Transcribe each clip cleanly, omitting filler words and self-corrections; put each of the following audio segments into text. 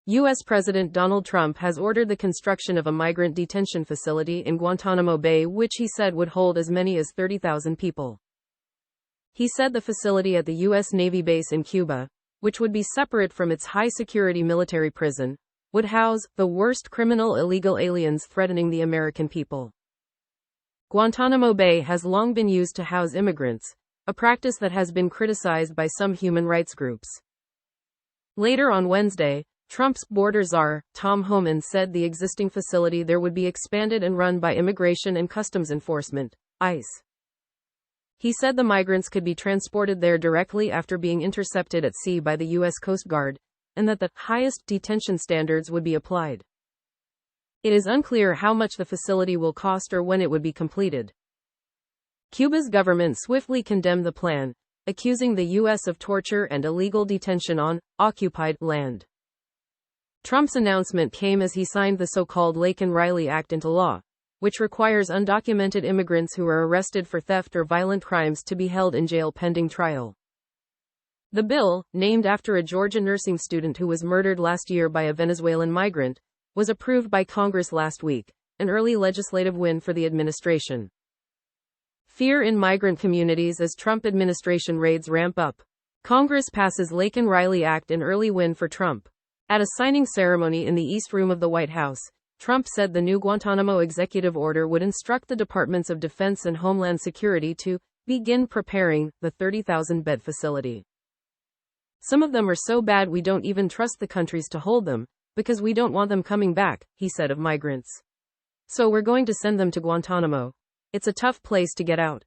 U.S. President Donald Trump has ordered the construction of a migrant detention facility in Guantanamo Bay, which he said would hold as many as 30,000 people. He said the facility at the U.S. Navy base in Cuba, which would be separate from its high-security military prison, would house the worst criminal illegal aliens threatening the American people. Guantanamo Bay has long been used to house immigrants, a practice that has been criticized by some human rights groups. Later on Wednesday, Trump's border czar, Tom Homan, said the existing facility there would be expanded and run by Immigration and Customs Enforcement, ICE. He said the migrants could be transported there directly after being intercepted at sea by the U.S. Coast Guard, and that the highest detention standards would be applied. It is unclear how much the facility will cost or when it would be completed. Cuba's government swiftly condemned the plan, accusing the U.S. of torture and illegal detention on occupied land. Trump's announcement came as he signed the so-called Laken-Riley Act into law, which requires undocumented immigrants who are arrested for theft or violent crimes to be held in jail pending trial. The bill, named after a Georgia nursing student who was murdered last year by a Venezuelan migrant, was approved by Congress last week, an early legislative win for the administration. Fear in migrant communities as Trump administration raids ramp up. Congress passes Laken-Riley Act, an early win for Trump. At a signing ceremony in the East Room of the White House, Trump said the new Guantanamo executive order would instruct the Departments of Defense and Homeland Security to begin preparing the 30,000-bed facility. Some of them are so bad we don't even trust the countries to hold them, because we don't want them coming back, he said of migrants. So we're going to send them to Guantanamo. It's a tough place to get out.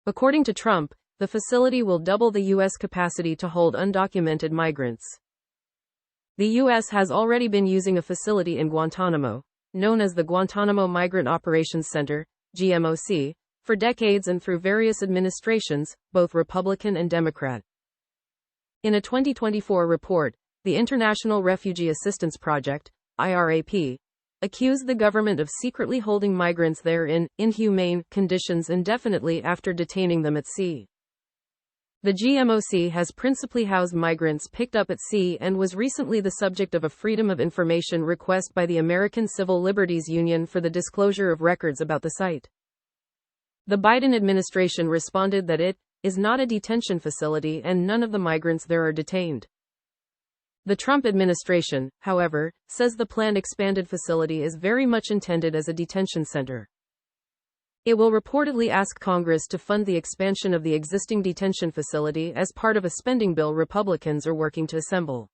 According to Trump, the facility will double the U.S. capacity to hold undocumented migrants. The U.S. has already been using a facility in Guantanamo, known as the Guantanamo Migrant Operations Center, GMOC, for decades and through various administrations, both Republican and Democrat. In a 2024 report, the International Refugee Assistance Project, IRAP, accused the government of secretly holding migrants there in inhumane conditions indefinitely after detaining them at sea. The GMOC has principally housed migrants picked up at sea and was recently the subject of a Freedom of Information request by the American Civil Liberties Union for the disclosure of records about the site. The Biden administration responded that it is not a detention facility and none of the migrants there are detained. The Trump administration, however, says the planned expanded facility is very much intended as a detention center. It will reportedly ask Congress to fund the expansion of the existing detention facility as part of a spending bill Republicans are working to assemble.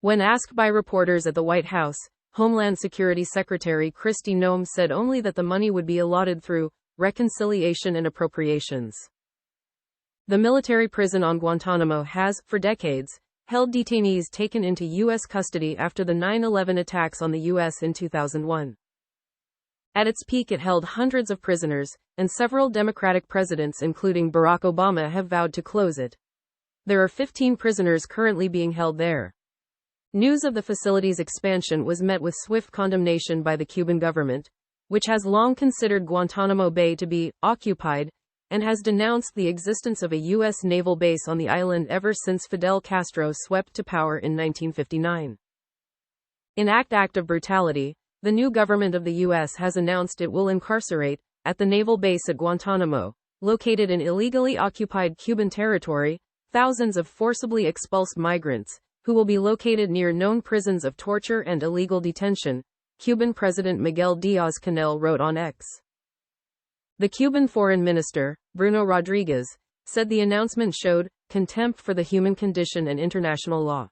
When asked by reporters at the White House, Homeland Security Secretary Kristi Noem said only that the money would be allotted through reconciliation and appropriations. The military prison on Guantanamo has, for decades, held detainees taken into U.S. custody after the 9/11 attacks on the U.S. in 2001. At its peak it held hundreds of prisoners, and several Democratic presidents including Barack Obama have vowed to close it. There are 15 prisoners currently being held there. News of the facility's expansion was met with swift condemnation by the Cuban government, which has long considered Guantanamo Bay to be occupied, and has denounced the existence of a U.S. naval base on the island ever since Fidel Castro swept to power in 1959. In an act of brutality, the new government of the U.S. has announced it will incarcerate, at the naval base at Guantanamo, located in illegally occupied Cuban territory, thousands of forcibly expulsed migrants, who will be located near known prisons of torture and illegal detention, Cuban President Miguel Díaz-Canel wrote on X. The Cuban Foreign Minister, Bruno Rodriguez, said the announcement showed contempt for the human condition and international law.